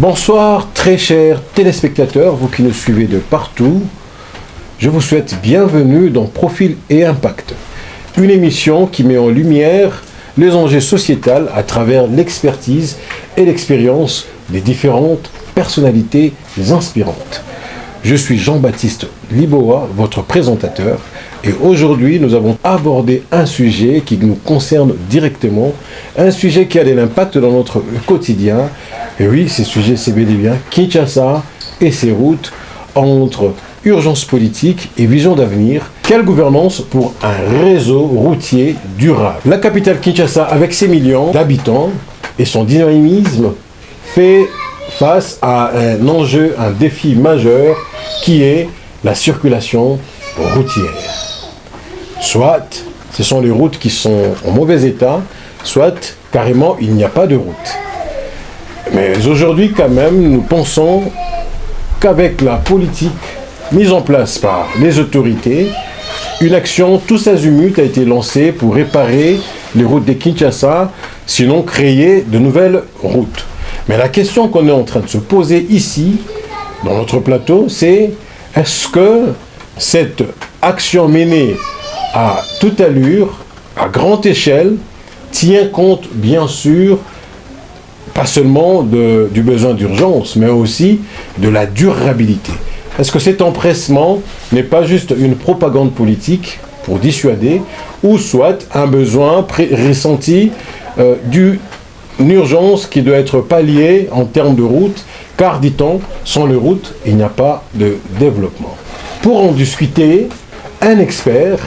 Bonsoir très chers téléspectateurs, vous qui nous suivez de partout. Je vous souhaite bienvenue dans Profil et Impact, une émission qui met en lumière les enjeux sociétals à travers l'expertise et l'expérience des différentes personnalités inspirantes. Je suis Jean-Baptiste Liboa, votre présentateur, et aujourd'hui nous avons abordé un sujet qui nous concerne directement, un sujet qui a de l'impact dans notre quotidien. Et oui, ce sujet c'est bel et bien Kinshasa et ses routes, entre urgence politique et vision d'avenir. Quelle gouvernance pour un réseau routier durable? La capitale Kinshasa, avec ses millions d'habitants et son dynamisme, fait face à un enjeu, un défi majeur qui est la circulation routière. Soit ce sont les routes qui sont en mauvais état, soit carrément il n'y a pas de route. Mais aujourd'hui quand même, nous pensons qu'avec la politique mise en place par les autorités, une action tous azimuts a été lancée pour réparer les routes de Kinshasa, sinon créer de nouvelles routes. Mais la question qu'on est en train de se poser ici, dans notre plateau, c'est est-ce que cette action menée à toute allure, à grande échelle, tient compte bien sûr pas seulement du besoin d'urgence, mais aussi de la durabilité. Est-ce que cet empressement n'est pas juste une propagande politique pour dissuader, ou soit un besoin ressenti d'une urgence qui doit être palliée en termes de route, car, dit-on, sans les routes, il n'y a pas de développement. Pour en discuter, un expert,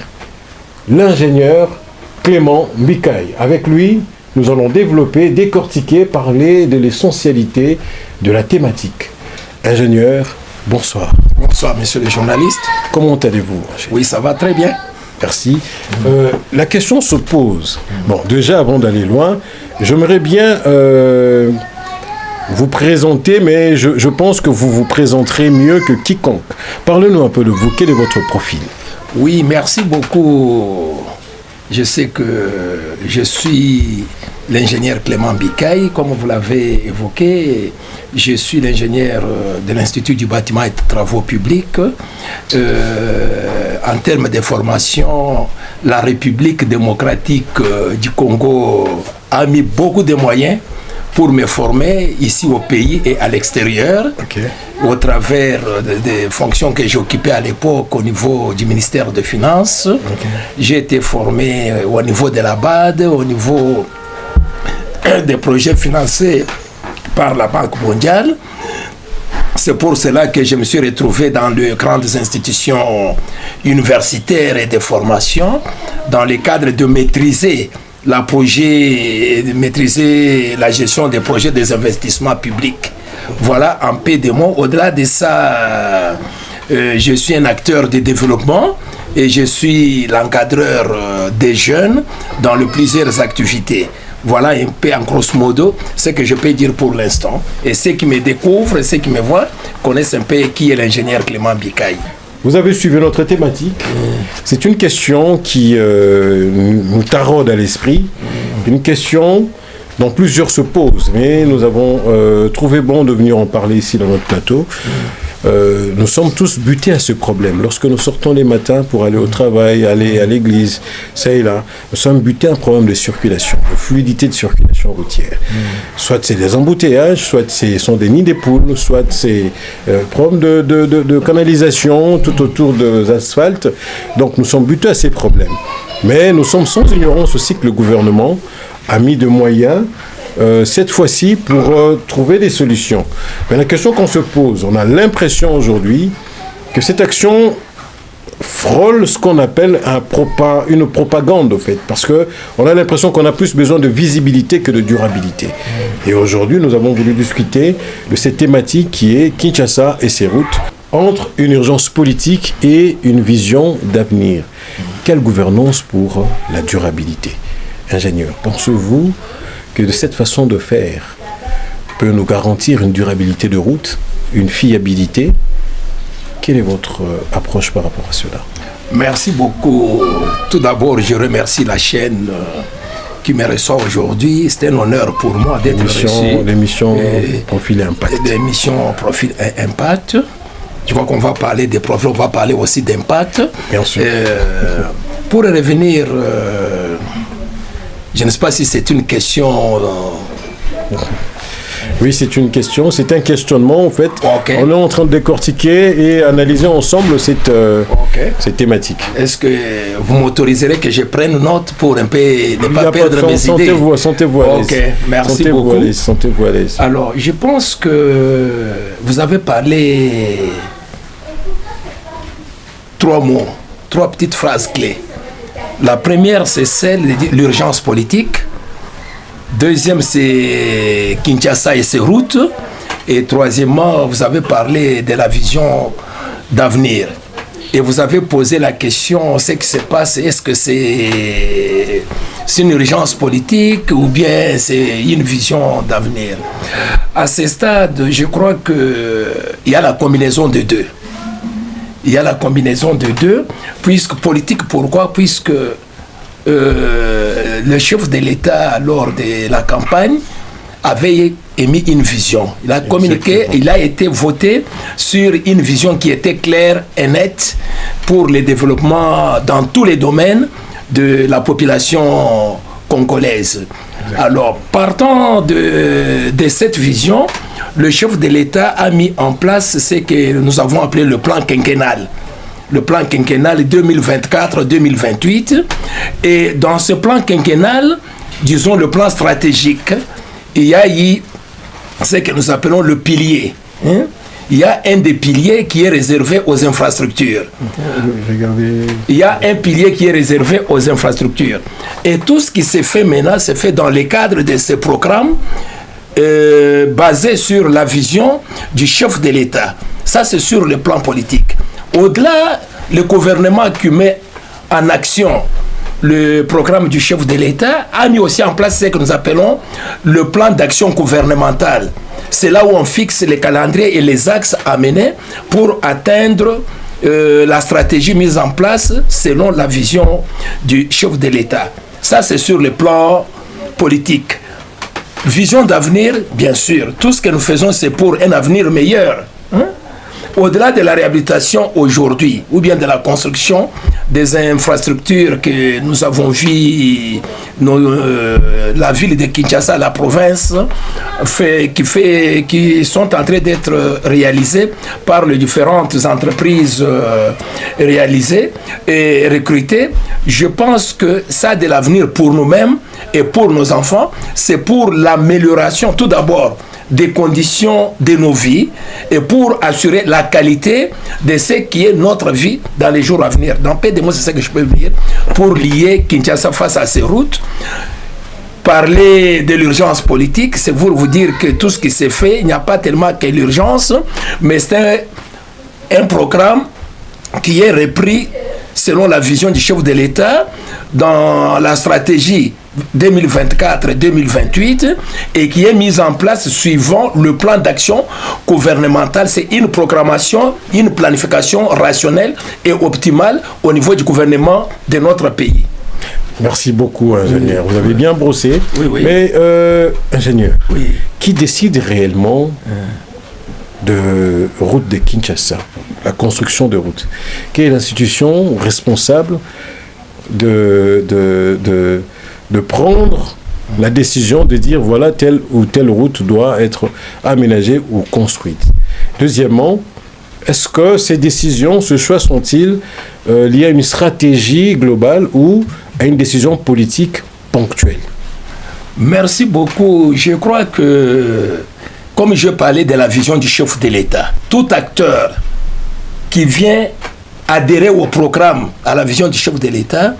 l'ingénieur Clément Mbikaï. Avec lui, nous allons développer, décortiquer, parler de l'essentialité de la thématique. Ingénieur, bonsoir. Bonsoir, messieurs les journalistes. Comment allez-vous? Oui, ça va très bien. Merci. La question se pose. Bon, déjà, avant d'aller loin, j'aimerais bien vous présenter, mais je pense que vous vous présenterez mieux que quiconque. Parlez-nous un peu de vous. Quel est votre profil? Oui, merci beaucoup. Je sais que je suis l'ingénieur Clément Mbikaï, comme vous l'avez évoqué. Je suis l'ingénieur de l'Institut du bâtiment et des travaux publics. En termes de formation, la République démocratique du Congo a mis beaucoup de moyens pour me former ici au pays et à l'extérieur, au travers des fonctions que j'occupais à l'époque au niveau du ministère des Finances. J'ai été formé au niveau de la BAD, au niveau des projets financés par la Banque mondiale. C'est pour cela que je me suis retrouvé dans de grandes institutions universitaires et de formation, dans le cadre de maîtriser la gestion des projets des investissements publics. Voilà un peu de mots. Au-delà de ça, je suis un acteur de développement et je suis l'encadreur des jeunes dans plusieurs activités. Voilà un peu en grosso modo ce que je peux dire pour l'instant. Et ceux qui me découvrent, ceux qui me voient, connaissent un peu qui est l'ingénieur Clément Mbikaï. Vous avez suivi notre thématique. C'est une question qui nous taraude à l'esprit. Une question dont plusieurs se posent. Mais nous avons trouvé bon de venir en parler ici dans notre plateau. Nous sommes tous butés à ce problème. Lorsque nous sortons les matins pour aller au travail, aller à l'église, ça et là, nous sommes butés à un problème de circulation, de fluidité de circulation routière. Soit c'est des embouteillages, soit ce sont des nids des poules, soit c'est problème de canalisation tout autour des asphaltes. Donc nous sommes butés à ces problèmes. Mais nous sommes sans ignorance aussi que le gouvernement a mis de moyens cette fois-ci pour trouver des solutions. Mais la question qu'on se pose, on a l'impression aujourd'hui que cette action frôle ce qu'on appelle une propagande, au fait, parce qu'on a l'impression qu'on a plus besoin de visibilité que de durabilité. Et aujourd'hui, nous avons voulu discuter de cette thématique qui est Kinshasa et ses routes, entre une urgence politique et une vision d'avenir. Quelle gouvernance pour la durabilité? Ingénieur, pensez-vous que de cette façon de faire peut nous garantir une durabilité de route, une fiabilité? Quelle est votre approche par rapport à cela? Merci beaucoup. Tout d'abord, je remercie la chaîne qui me reçoit aujourd'hui. C'est un honneur pour moi d'être reçu. L'émission Profil et Impact. L'émission Profil et Impact. Je crois qu'on va parler des profils, on va parler aussi d'impact. Bien sûr. Pour revenir, je ne sais pas si c'est une question... Oui, c'est une question, c'est un questionnement en fait. Okay. On est en train de décortiquer et analyser ensemble cette thématique. Est-ce que vous m'autoriserez que je prenne note pour un peu ne pas perdre mes idées? Sentez-vous à l'aise. Ok, merci beaucoup. Sentez-vous à l'aise. Alors, je pense que vous avez parlé 3 mots, 3 petites phrases clés. La première, c'est celle de l'urgence politique. Deuxième, c'est Kinshasa et ses routes. Et troisièmement, vous avez parlé de la vision d'avenir. Et vous avez posé la question, ce qui se passe, est-ce que c'est une urgence politique ou bien c'est une vision d'avenir? À ce stade, je crois qu'il y a la combinaison de deux. Il y a la combinaison de deux, puisque politique, pourquoi? Puisque le chef de l'État, lors de la campagne, avait émis une vision. Il a communiqué, il a été voté sur une vision qui était claire et nette pour le développement dans tous les domaines de la population congolaise. Alors, partant de cette vision, le chef de l'État a mis en place ce que nous avons appelé le plan quinquennal. Le plan quinquennal 2024-2028. Et dans ce plan quinquennal, disons le plan stratégique, il y a eu ce que nous appelons le pilier. Il y a un des piliers qui est réservé aux infrastructures. Il y a un pilier qui est réservé aux infrastructures. Et tout ce qui s'est fait maintenant, c'est fait dans le cadre de ce programme basé sur la vision du chef de l'État. Ça, c'est sur le plan politique. Au-delà, le gouvernement qui met en action le programme du chef de l'État a mis aussi en place ce que nous appelons le plan d'action gouvernementale. C'est là où on fixe les calendriers et les axes à mener pour atteindre la stratégie mise en place selon la vision du chef de l'État. Ça, c'est sur le plan politique. Vision d'avenir, bien sûr. Tout ce que nous faisons, c'est pour un avenir meilleur. Au-delà de la réhabilitation aujourd'hui, ou bien de la construction des infrastructures que nous avons vues, la ville de Kinshasa, la province, qui sont en train d'être réalisées par les différentes entreprises réalisées et recrutées, je pense que ça a de l'avenir pour nous-mêmes et pour nos enfants. C'est pour l'amélioration, tout d'abord, des conditions de nos vies et pour assurer la qualité de ce qui est notre vie dans les jours à venir. Dans peu de mots, c'est ça que je peux dire pour lier Kinshasa face à ces routes. Parler de l'urgence politique, c'est pour vous dire que tout ce qui s'est fait, il n'y a pas tellement que l'urgence, mais c'est un programme qui est repris selon la vision du chef de l'État dans la stratégie 2024-2028 et qui est mise en place suivant le plan d'action gouvernemental. C'est une programmation, une planification rationnelle et optimale au niveau du gouvernement de notre pays. Merci beaucoup, ingénieur. Vous avez bien brossé. Oui, oui. Mais, ingénieur, oui, qui décide réellement de route de Kinshasa, la construction de route? Quelle est l'institution responsable de prendre la décision de dire voilà telle ou telle route doit être aménagée ou construite? Deuxièmement, est-ce que ces décisions, ce choix sont-ils liés à une stratégie globale ou à une décision politique ponctuelle? Merci beaucoup. Je crois que, comme je parlais de la vision du chef de l'État, tout acteur qui vient adhérer au programme, à la vision du chef de l'État,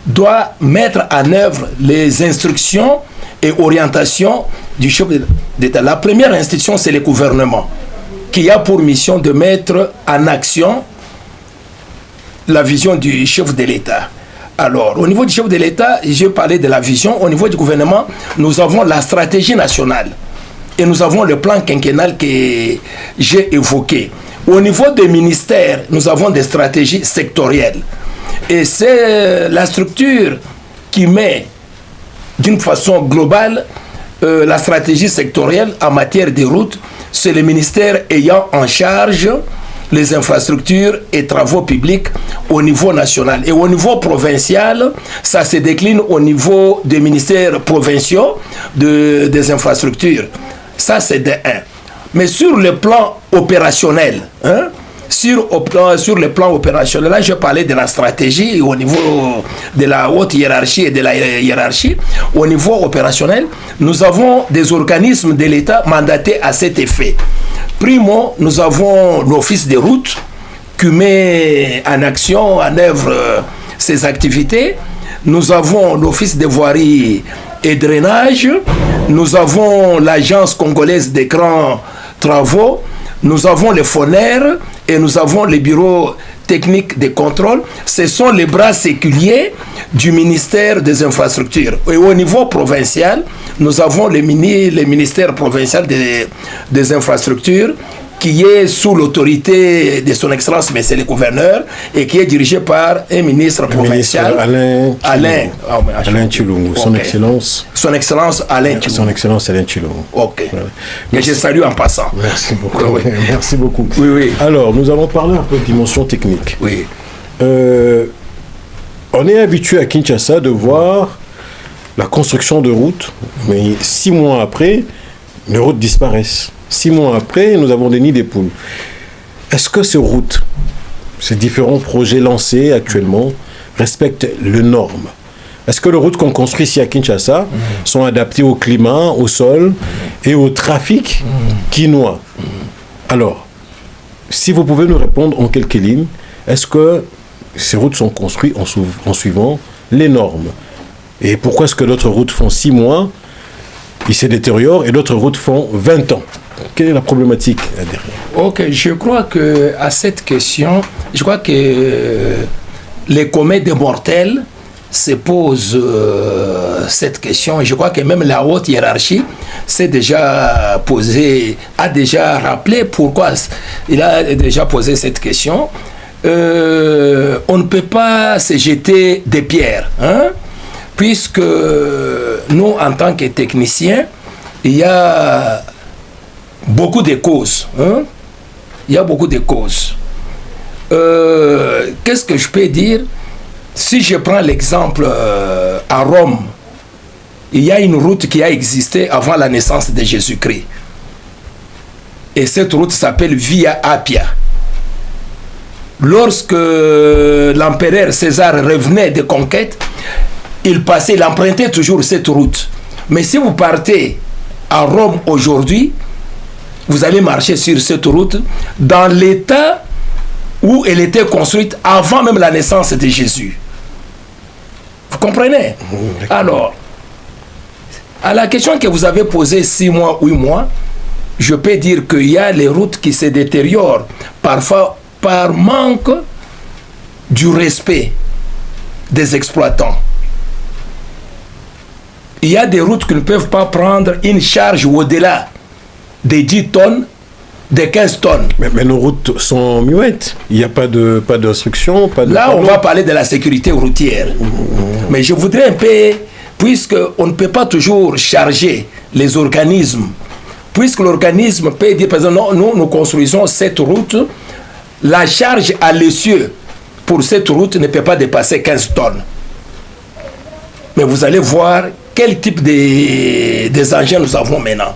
doit mettre en œuvre les instructions et orientations du chef d'État. La première institution, c'est le gouvernement, qui a pour mission de mettre en action la vision du chef de l'État. Alors, au niveau du chef de l'État, je parlais de la vision. Au niveau du gouvernement, nous avons la stratégie nationale et nous avons le plan quinquennal que j'ai évoqué. Au niveau des ministères, nous avons des stratégies sectorielles. Et c'est la structure qui met d'une façon globale, la stratégie sectorielle en matière de routes, c'est le ministère ayant en charge les infrastructures et travaux publics au niveau national. Et au niveau provincial, ça se décline au niveau des ministères provinciaux des infrastructures. Ça, c'est de 1. Mais sur le plan opérationnel, sur le plan opérationnel, là, je parlais de la stratégie au niveau de la haute hiérarchie et de la hiérarchie. Au niveau opérationnel, nous avons des organismes de l'État mandatés à cet effet. Primo, nous avons l'Office des routes qui met en action, en œuvre ses activités. Nous avons l'Office des voiries et drainage. Nous avons l'Agence congolaise des grands travaux. Nous avons les FONER et nous avons les bureaux techniques de contrôle. Ce sont les bras séculiers du ministère des infrastructures. Et au niveau provincial, nous avons le ministère provincial des infrastructures qui est sous l'autorité de son Excellence, Monsieur le Gouverneur, et qui est dirigé par un ministre provincial, Alain Tshilungu, son Excellence. Son Excellence Alain Tshilungu. Son Excellence Alain Tshilungu. Ok. Mais je salue en passant. Merci beaucoup. Oui. Merci beaucoup. Oui, oui. Alors, nous allons parler un peu de dimension technique. Oui. On est habitué à Kinshasa de voir la construction de routes, mais 6 mois après, les routes disparaissent. 6 mois après, nous avons des nids de poules. Est-ce que ces routes, ces différents projets lancés actuellement, respectent les normes? Est-ce que les routes qu'on construit ici à Kinshasa sont adaptées au climat, au sol et au trafic quinois? Alors, si vous pouvez nous répondre en quelques lignes, est-ce que ces routes sont construites en suivant les normes? Et pourquoi est-ce que d'autres routes font 6 mois, ils se détériorent, et d'autres routes font 20 ans? Quelle est la problématique derrière? Ok, je crois que à cette question, je crois que les communs des mortels se posent cette question. Et je crois que même la haute hiérarchie s'est déjà posé, a déjà rappelé pourquoi il a déjà posé cette question. On ne peut pas se jeter des pierres, puisque nous, en tant que techniciens, il y a beaucoup de causes. Il y a beaucoup de causes. Qu'est-ce que je peux dire? Si je prends l'exemple à Rome, il y a une route qui a existé avant la naissance de Jésus-Christ. Et cette route s'appelle Via Appia. Lorsque l'empereur César revenait de conquête, il empruntait toujours cette route. Mais si vous partez à Rome aujourd'hui, vous allez marcher sur cette route dans l'état où elle était construite avant même la naissance de Jésus. Vous comprenez? Alors, à la question que vous avez posée 6 mois, 8 mois, je peux dire qu'il y a les routes qui se détériorent, parfois par manque du respect des exploitants. Il y a des routes qui ne peuvent pas prendre une charge au-delà des 10 tonnes, des 15 tonnes. Mais nos routes sont muettes. Il n'y a pas d'instruction. Là, on va parler de la sécurité routière. Mais je voudrais un peu, puisqu'on ne peut pas toujours charger les organismes, puisque l'organisme peut dire, par exemple, non, nous construisons cette route, la charge à l'essieu pour cette route ne peut pas dépasser 15 tonnes. Mais vous allez voir quel type des engins nous avons maintenant.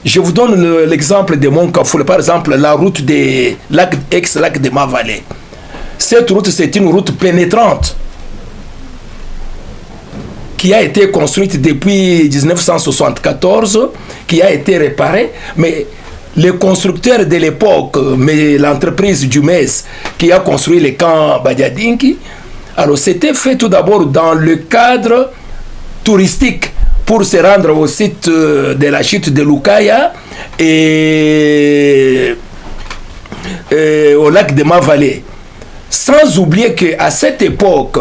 Je vous donne l'exemple de Monkafoulé, par exemple la route des ex-lac de Mavalé. Cette route, c'est une route pénétrante qui a été construite depuis 1974, qui a été réparée, mais les constructeurs de l'époque, mais l'entreprise du MES qui a construit le camp Badiadinki, alors c'était fait tout d'abord dans le cadre touristique pour se rendre au site de la chute de Lukaya et au lac de Mavalé. Sans oublier qu'à cette époque,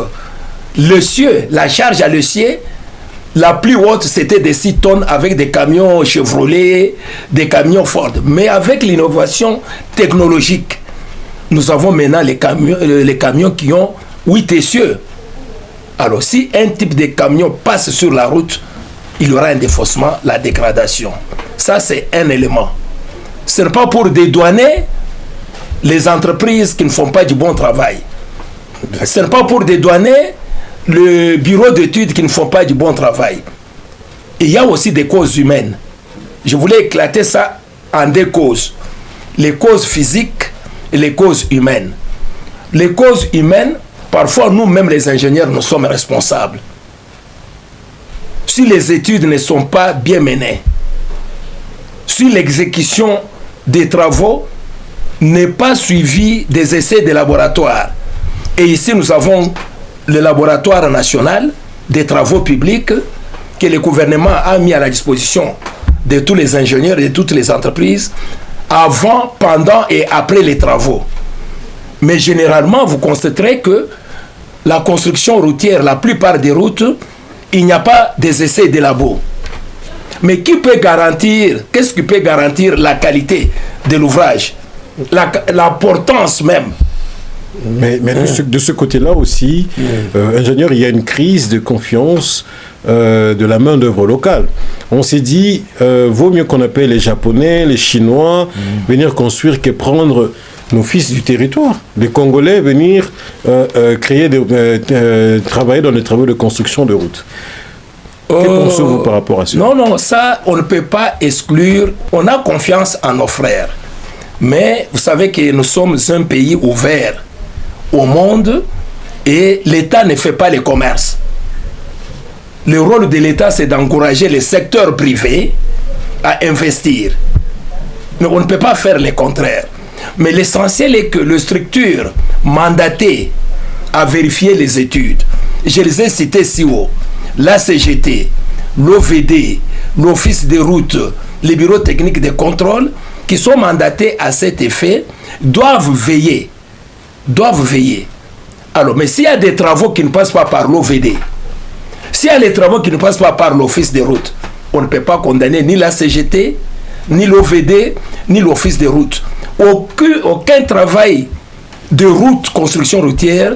la charge à l'essieu, la plus haute, c'était des 6 tonnes avec des camions Chevrolet, des camions Ford. Mais avec l'innovation technologique, nous avons maintenant les camions qui ont 8 essieux. Alors, si un type de camion passe sur la route, il y aura un défaussement, la dégradation. Ça, c'est un élément. Ce n'est pas pour dédouaner les entreprises qui ne font pas du bon travail. Ce n'est pas pour dédouaner le bureau d'études qui ne font pas du bon travail. Il y a aussi des causes humaines. Je voulais éclater ça en deux causes. Les causes physiques et les causes humaines. Les causes humaines, parfois nous-mêmes les ingénieurs, nous sommes responsables. Si les études ne sont pas bien menées, si l'exécution des travaux n'est pas suivie des essais de laboratoire, et ici nous avons le laboratoire national des travaux publics que le gouvernement a mis à la disposition de tous les ingénieurs et de toutes les entreprises avant, pendant et après les travaux. Mais généralement, vous constaterez que la construction routière, la plupart des routes, il n'y a pas des essais de labo. Mais qui peut garantir, qu'est-ce qui peut garantir la qualité de l'ouvrage, l'importance même? Mais de ce côté-là aussi, ingénieur, il y a une crise de confiance de la main-d'œuvre locale. On s'est dit, vaut mieux qu'on appelle les Japonais, les Chinois, venir construire que prendre nos fils du territoire. Les Congolais venir travailler dans les travaux de construction de routes. Que pensez-vous par rapport à ça? Non, ça, on ne peut pas exclure. On a confiance en nos frères. Mais vous savez que nous sommes un pays ouvert au monde et l'État ne fait pas le commerce. Le rôle de l'État, c'est d'encourager le secteur privé à investir. Mais on ne peut pas faire le contraire. Mais l'essentiel est que les structures mandatées à vérifier les études, je les ai citées si haut, la CGT, l'OVD, l'Office des routes, les bureaux techniques de contrôle, qui sont mandatés à cet effet, doivent veiller. Alors, mais s'il y a des travaux qui ne passent pas par l'OVD, s'il y a des travaux qui ne passent pas par l'Office des routes, on ne peut pas condamner ni la CGT, ni l'OVD, ni l'Office des routes. Aucun travail de route, construction routière,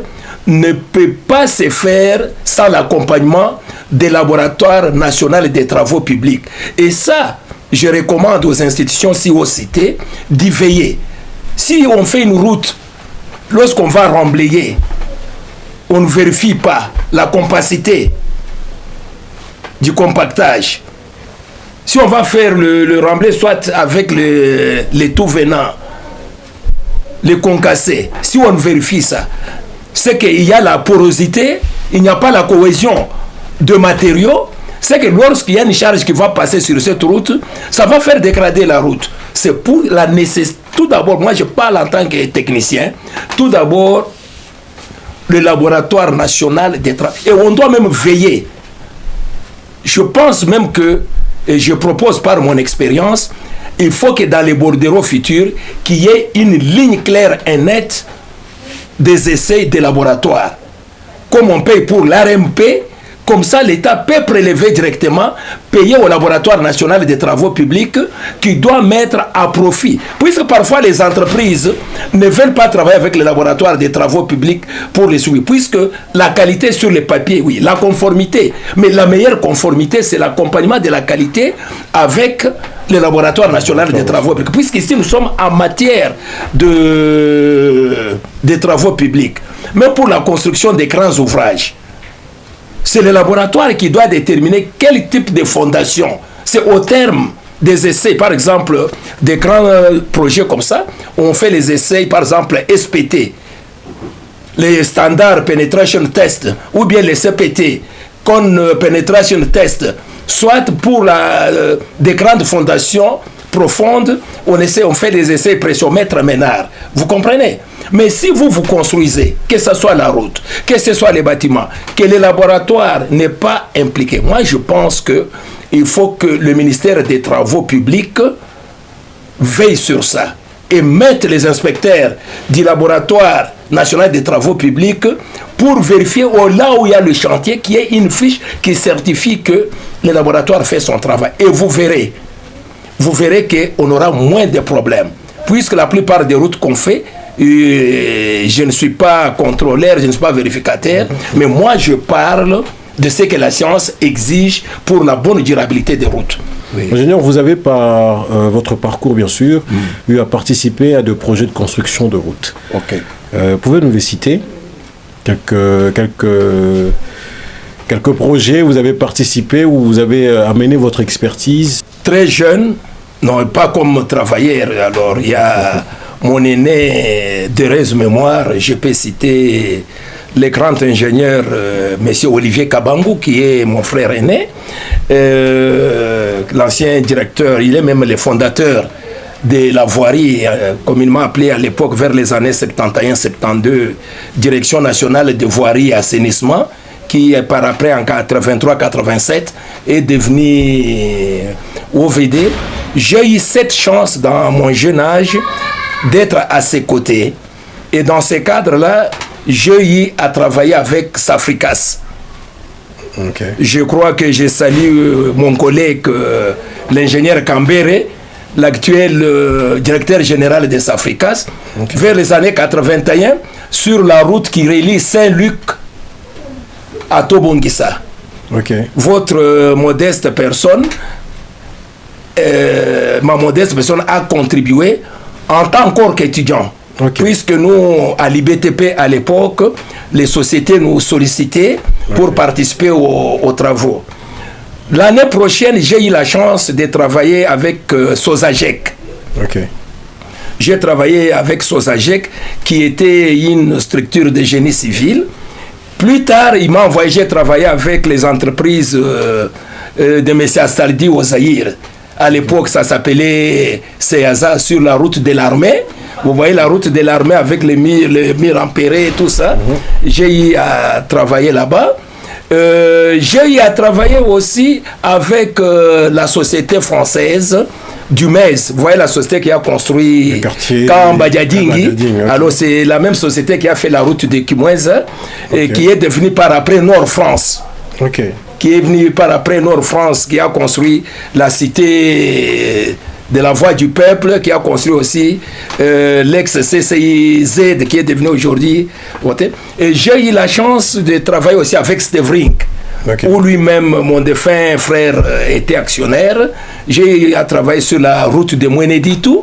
ne peut pas se faire sans l'accompagnement des laboratoires nationaux des travaux publics. Et ça, je recommande aux institutions si haut citées d'y veiller. Si on fait une route, lorsqu'on va remblayer, on ne vérifie pas la compacité du compactage. Si on va faire le remblai, soit avec les tout venants, les concassés, si on vérifie ça, c'est qu'il y a la porosité, il n'y a pas la cohésion de matériaux, c'est que lorsqu'il y a une charge qui va passer sur cette route, ça va faire dégrader la route. C'est pour la nécessité. Tout d'abord, moi je parle en tant que technicien, tout d'abord, le laboratoire national des travaux. Et on doit même veiller. Je pense même que, et je propose par mon expérience, il faut que dans les bordereaux futurs, qu'il y ait une ligne claire et nette des essais de laboratoire. Comme on paye pour l'ARMP, comme ça l'État peut prélever directement, payer au laboratoire national des travaux publics qui doit mettre à profit. Puisque parfois les entreprises ne veulent pas travailler avec le laboratoire des travaux publics pour les suivre. Puisque la qualité sur les papiers, oui, la conformité. Mais la meilleure conformité, c'est l'accompagnement de la qualité avec le laboratoire national des travaux publics. Puisqu'ici, nous sommes en matière de travaux publics. Mais pour la construction des grands ouvrages, c'est le laboratoire qui doit déterminer quel type de fondation. C'est au terme des essais, par exemple, des grands projets comme ça, on fait les essais, par exemple, SPT, les Standard Penetration Test, ou bien les CPT, Penetration Test, soit pour des grandes fondations profondes, on fait des essais pressiomètre Ménard. Vous comprenez? Mais si vous construisez, que ce soit la route, que ce soit les bâtiments, que le laboratoire n'est pas impliqué, moi je pense qu'il faut que le ministère des Travaux publics veille sur ça et mette les inspecteurs du laboratoire national des travaux publics pour vérifier là où il y a le chantier, qu'il y ait une fiche qui certifie que le laboratoire fait son travail. Et vous verrez qu'on aura moins de problèmes. Puisque la plupart des routes qu'on fait, Je ne suis pas contrôleur, je ne suis pas vérificateur, mais moi je parle de ce que la science exige pour la bonne durabilité des routes. Oui. Ingénieur, vous avez par votre parcours, bien sûr, eu à participer à de projets de construction de routes. Okay. Pouvez-vous nous les citer? Quelques projets où vous avez participé, où vous avez amené votre expertise? Très jeune, non pas comme travailleur. Alors il y a mon aîné d'heureuse mémoire, je peux citer le grand ingénieur monsieur Olivier Kabangou, qui est mon frère aîné, l'ancien directeur, il est même le fondateur de la voirie, communément appelée à l'époque vers les années 71-72, Direction nationale de voirie et assainissement, qui par après en 83-87 est devenu OVD. J'ai eu cette chance dans mon jeune âge d'être à ses côtés, et dans ce cadre-là, j'ai eu à travailler avec Safricas. Okay. Je crois que je salue mon collègue, l'ingénieur Cambéré, l'actuel directeur général de Safricas, okay, vers les années 81, sur la route qui relie Saint-Luc à Tobongissa. Okay. Votre modeste personne, ma modeste personne a contribué en tant qu'étudiant. Okay. Puisque nous, à l'IBTP à l'époque, les sociétés nous sollicitaient pour participer aux travaux. L'année prochaine, j'ai eu la chance de travailler avec Sosagec. Okay. J'ai travaillé avec Sosagec, qui était une structure de génie civil. Plus tard, il m'a envoyé, j'ai travaillé avec les entreprises de M. Astardi au Zaïre. À l'époque, ça s'appelait CEASA, sur la route de l'armée. Vous voyez la route de l'armée avec les murs empérés et tout ça. J'ai eu à travailler là-bas. J'ai eu à travailler aussi avec la société française du MES. Vous voyez la société qui a construit Kambadiadingi. Okay. Alors c'est la même société qui a fait la route de Kimweza, okay, et qui est devenue par après Nord-France. Okay. Qui est venue par après Nord-France, qui a construit la cité de la Voix du Peuple, qui a construit aussi l'ex-CCIZ, qui est devenu aujourd'hui. Et j'ai eu la chance de travailler aussi avec Stevrink, okay, où lui-même, mon défunt frère, était actionnaire. J'ai eu à travailler sur la route de Mweneditu.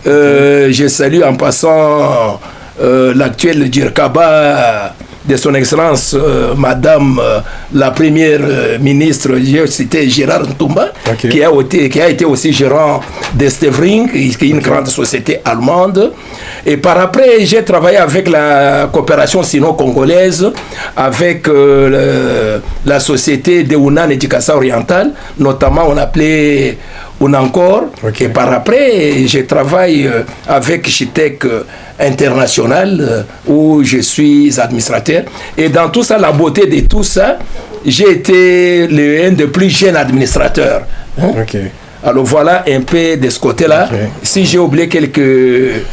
Je salue en passant l'actuel Djirkaba de son excellence madame la première ministre, j'ai cité Gérard Ntumba, okay, qui a été aussi gérant de Stevrink, qui est une grande société allemande. Et par après, j'ai travaillé avec la coopération sino-congolaise, avec la société de Hunan Éducation Orientale, notamment on appelait Unancor. Okay. Et par après, je travaille avec Chitec International, où je suis administrateur. Et dans tout ça, la beauté de tout ça, j'ai été un des plus jeunes administrateurs. Hein? Okay. Alors voilà un peu de ce côté-là. Okay. Si j'ai oublié quelques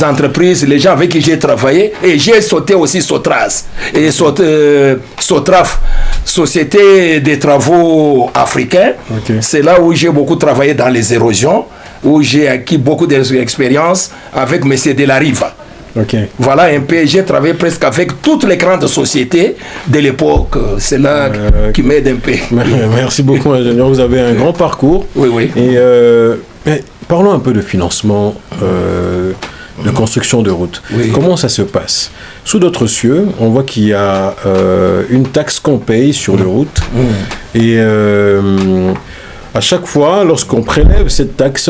entreprises, les gens avec qui j'ai travaillé, et j'ai sauté aussi Sotras, et Sotraf, Société des travaux africains. Okay. C'est là où j'ai beaucoup travaillé dans les érosions, où j'ai acquis beaucoup d'expérience avec M. Delariva. Okay. Voilà un peu, j'ai travaillé presque avec toutes les grandes sociétés de l'époque. C'est là qui m'aide un peu. Merci beaucoup, ingénieur. Vous avez un grand parcours. Oui, oui. Et parlons un peu de financement de construction de routes. Oui. Comment ça se passe? Sous d'autres cieux, on voit qu'il y a une taxe qu'on paye sur les routes. Et à chaque fois, lorsqu'on prélève cette taxe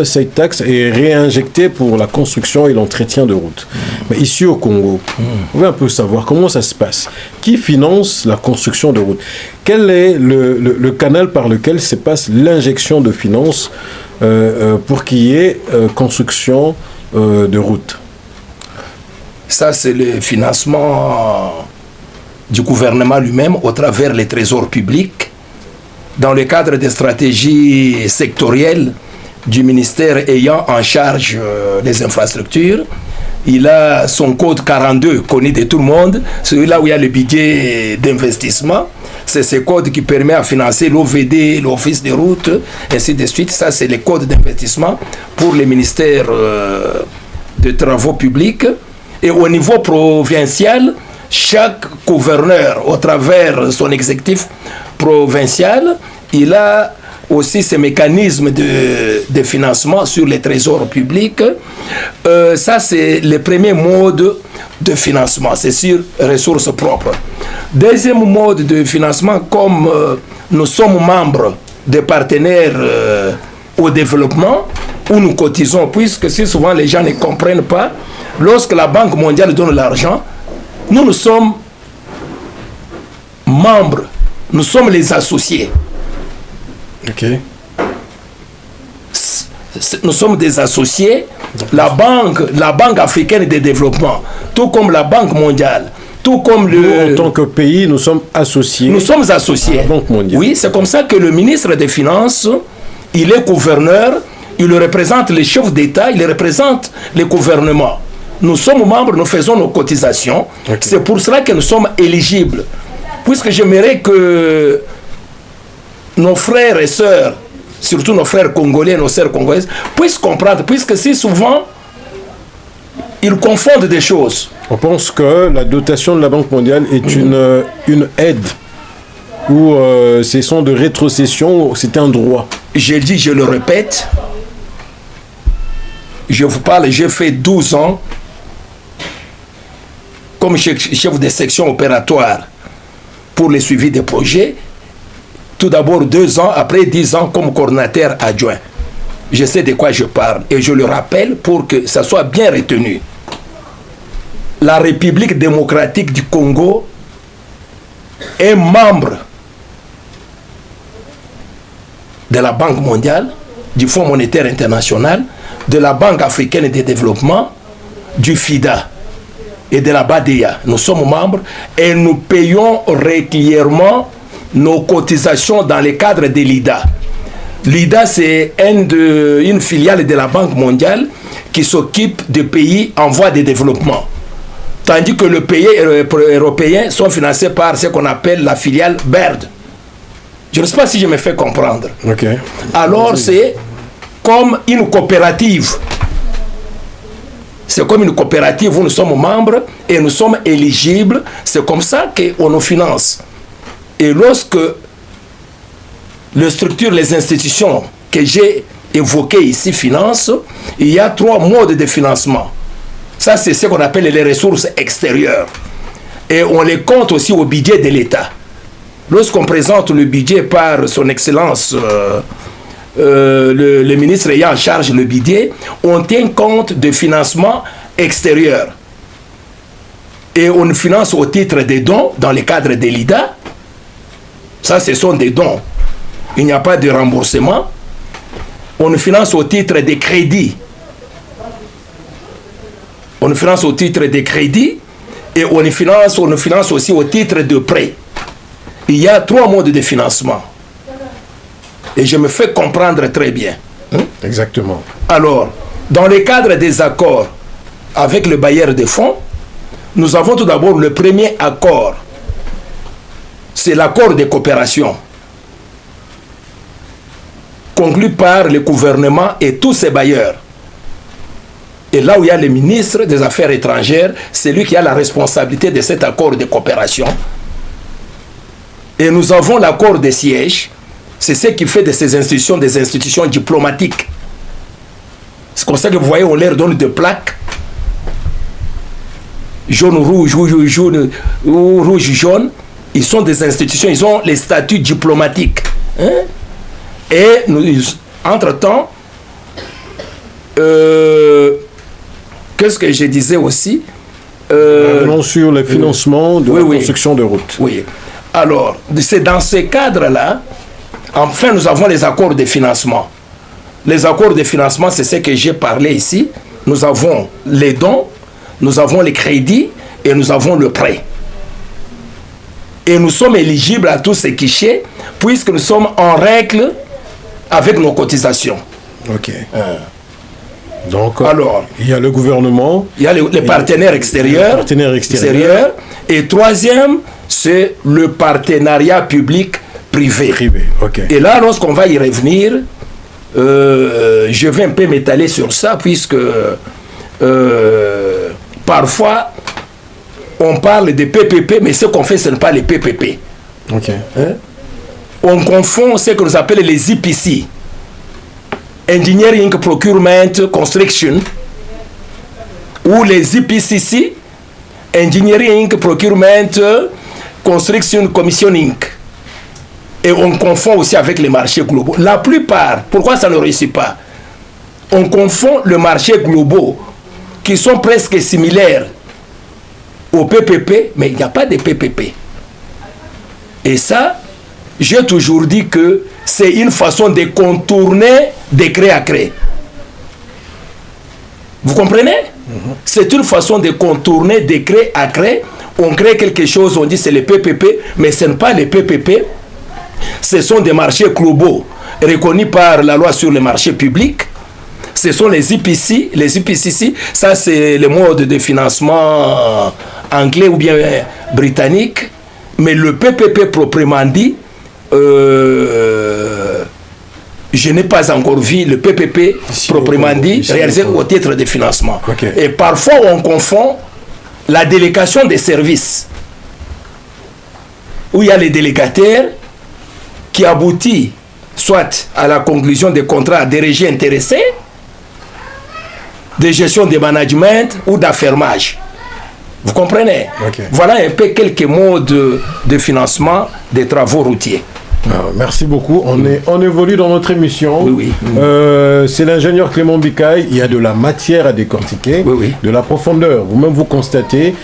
est réinjectée pour la construction et l'entretien de routes. Mais ici au Congo, on veut un peu savoir comment ça se passe. Qui finance la construction de routes? Quel est le canal par lequel se passe l'injection de finances pour qu'il y ait construction de routes? Ça, c'est le financement du gouvernement lui-même au travers les trésors publics, dans le cadre des stratégies sectorielles du ministère ayant en charge les infrastructures. Il a son code 42, connu de tout le monde, celui-là où il y a le budget d'investissement. C'est ce code qui permet à financer l'OVD, l'Office des routes, ainsi de suite. Ça, c'est le code d'investissement pour les ministères de travaux publics. Et au niveau provincial, chaque gouverneur, au travers son exécutif provincial, il a aussi ces mécanismes de financement sur les trésors publics. Ça, c'est le premier mode de financement, c'est sur ressources propres. Deuxième mode de financement, comme nous sommes membres des partenaires au développement, où nous cotisons, puisque si souvent les gens ne comprennent pas, lorsque la Banque mondiale donne l'argent, nous sommes membres, nous sommes les associés. Ok. Nous sommes des associés. La Banque africaine de développement, tout comme la Banque mondiale, tout comme Nous, en tant que pays, nous sommes associés. Nous sommes associés. À la Banque mondiale. Oui, c'est comme ça que le ministre des Finances, il est gouverneur, il représente les chefs d'État, il représente le gouvernement. Nous sommes membres, nous faisons nos cotisations. Okay. C'est pour cela que nous sommes éligibles. Puisque j'aimerais que nos frères et sœurs, surtout nos frères congolais, nos sœurs congolaises, puissent comprendre, puisque si souvent, ils confondent des choses. On pense que la dotation de la Banque mondiale est une aide, ou ce sont de rétrocession, c'est un droit. Je dis, je le répète, je vous parle, j'ai fait 12 ans comme chef de section opératoire pour le suivi des projets. Tout d'abord 2 ans, après 10 ans comme coordinateur adjoint. Je sais de quoi je parle et je le rappelle pour que ça soit bien retenu. La République démocratique du Congo est membre de la Banque mondiale, du Fonds monétaire international, de la Banque africaine de développement, du FIDA et de la BADEA. Nous sommes membres et nous payons régulièrement nos cotisations dans le cadre de l'IDA. L'IDA, c'est une filiale de la Banque mondiale qui s'occupe des pays en voie de développement. Tandis que les pays européens sont financés par ce qu'on appelle la filiale BERD. Je ne sais pas si je me fais comprendre. Okay. Alors, c'est comme une coopérative. C'est comme une coopérative où nous sommes membres et nous sommes éligibles. C'est comme ça qu'on nous finance. Et lorsque les structures, les institutions que j'ai évoquées ici financent, il y a 3 modes de financement. Ça, c'est ce qu'on appelle les ressources extérieures. Et on les compte aussi au budget de l'État. Lorsqu'on présente le budget par son Excellence, le ministre ayant en charge le budget, on tient compte de financement extérieur. Et on finance au titre des dons dans le cadre de l'IDA. Ça, ce sont des dons. Il n'y a pas de remboursement. On finance au titre des crédits. On finance au titre des crédits et on finance aussi au titre de prêts. Il y a 3 modes de financement. Et je me fais comprendre très bien. Exactement. Alors, dans le cadre des accords avec le bailleur de fonds, nous avons tout d'abord le premier accord. C'est l'accord de coopération conclu par le gouvernement et tous ses bailleurs. Et là où il y a le ministre des Affaires étrangères, c'est lui qui a la responsabilité de cet accord de coopération. Et nous avons l'accord de siège. C'est ce qui fait de ces institutions des institutions diplomatiques. C'est comme ça que vous voyez, on leur donne des plaques. Jaune, rouge, jaune, rouge, jaune. Ils sont des institutions, ils ont les statuts diplomatiques. Hein? Et entre-temps, qu'est-ce que je disais aussi sur le financement de la construction de routes. Oui. Alors, c'est dans ce cadre-là, enfin, nous avons les accords de financement. Les accords de financement, c'est ce que j'ai parlé ici. Nous avons les dons, nous avons les crédits et nous avons le prêt. Et nous sommes éligibles à tous ces guichets puisque nous sommes en règle avec nos cotisations. Ok. Donc, alors, il y a le gouvernement, il y a les partenaires extérieurs, et troisième, c'est le partenariat public-privé. Okay. Et là, lorsqu'on va y revenir, je vais un peu m'étaler sur ça, puisque parfois, on parle de PPP, mais ce qu'on fait, ce n'est pas les PPP. Okay. Hein? On confond ce que nous appelons les IPC, Engineering Procurement Construction, ou les IPCC, Engineering Procurement Construction Commissioning. Et on confond aussi avec les marchés globaux. La plupart, pourquoi ça ne réussit pas? On confond le marché globaux, qui sont presque similaires au PPP, mais il n'y a pas de PPP. Et ça, j'ai toujours dit que c'est une façon de contourner décret à créer. Vous comprenez? C'est une façon de contourner décret à créer. On crée quelque chose, on dit c'est le PPP, mais ce n'est pas le PPP. Ce sont des marchés globaux reconnus par la loi sur les marchés publics. Ce sont les IPC, les IPCC, ça c'est le mode de financement anglais ou bien britannique. Mais le PPP proprement dit, je n'ai pas encore vu le PPP proprement dit réalisé au titre de financement. Okay. Et parfois on confond la délégation des services, où il y a les délégataires qui aboutit soit à la conclusion des contrats des régies intéressées, de gestion de management ou d'affermage. Vous comprenez? Okay. Voilà un peu quelques modes de financement des travaux routiers. Merci beaucoup. On évolue dans notre émission. Oui, oui. C'est l'ingénieur Clément Bikaï. Il y a de la matière à décortiquer, oui, oui. De la profondeur. Vous-même vous constatez.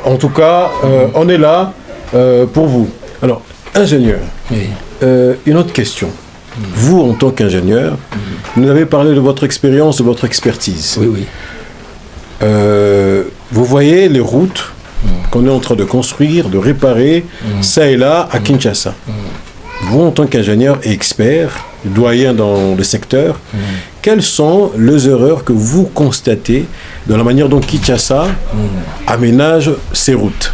En tout cas, on est là pour vous. Alors, ingénieur, oui. Une autre question. Vous, en tant qu'ingénieur, vous avez parlé de votre expérience, de votre expertise. Oui, oui. Vous voyez les routes qu'on est en train de construire, de réparer, ça et là, à Kinshasa. Vous, en tant qu'ingénieur et expert, doyen dans le secteur, quelles sont les erreurs que vous constatez dans la manière dont Kinshasa aménage ses routes?